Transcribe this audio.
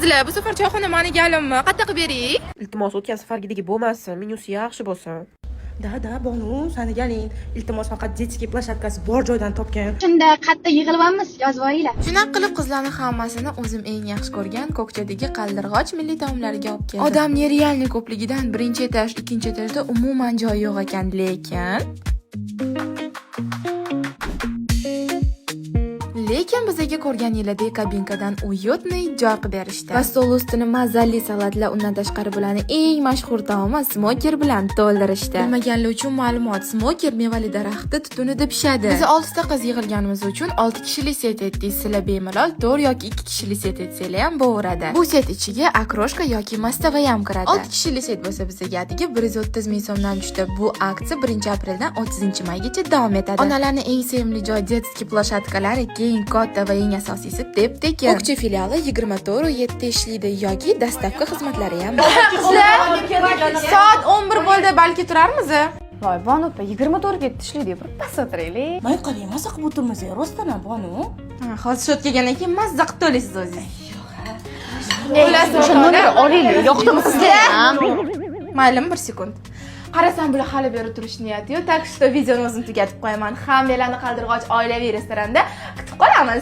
qizlar, bu safar choyxona manigalimmi? Qatta qilib bering. Iltimos o'tgan safargidagi bo'lmasin, menyusi yaxshi bo'lsin. Da Bonu, sani galing. Iltimos faqat детский площадкасы bor joydan topgan. Shunda qatta yig'ilamiz, yozib olinglar. Shunaqa qilib qizlarning hammasini o'zim eng yaxshi ko'rgan ko'kchadagi qaldirg'och milliy taomlariga olib keldim. Odam nerealniy ko'pligidan birinchi etaj, ikkinchi etajda umuman joy yo'q ekan, lekin bizga ko'rgan yilidek kabinkadan uyutniy joy qilib berishdi. Va stol ustini mazali salatlar, undan tashqari bularni eng mashhur taomi smoker bilan to'ldirishdi. Bilmaganlar uchun ma'lumot, smoker mevali daraxti tutunida pishadi. Biz 6 ta qiz yig'ilganimiz uchun 6 kishilik set etdik. Sizlar bemalol 4 yoki 2 kishilik set etsanglar ham bo'laveradi. Bu set ichiga akroshka yoki mastava ham kiradi. 6 kishilik set bo'lsa bizga atigi 130 ming so'mdan tushdi. Bu aksiya 1-apreldan 30-maygacha davom etadi. Onalarning eng sevimli joy детский площадкалari eng katta va eng asosiysi deb-tekin. O'qchi filiali 24/7 ishlaydi yoki dastavka xizmatlari ham bor. Soat 11 bo'ldi, balki turarmiz? Voy, Bonu opa, 24 ga ishlaydi, bir pas o'tiraylik. May qalay, maza qilib o'tirmasa, rostdan ham Bonu. Hozir shot kelgandan keyin mazza qilib to'laysiz o'zingiz. O'sha nomer olaylik, yoqdimi sizga? Maylimi, 1 sekund. Qarasam bular hali beri turish niyati yo'q. Tak что videoni o'zim tugatib qo'yaman. Hammalarni qaldirg'och oilaviy restoranda kutib qolamiz.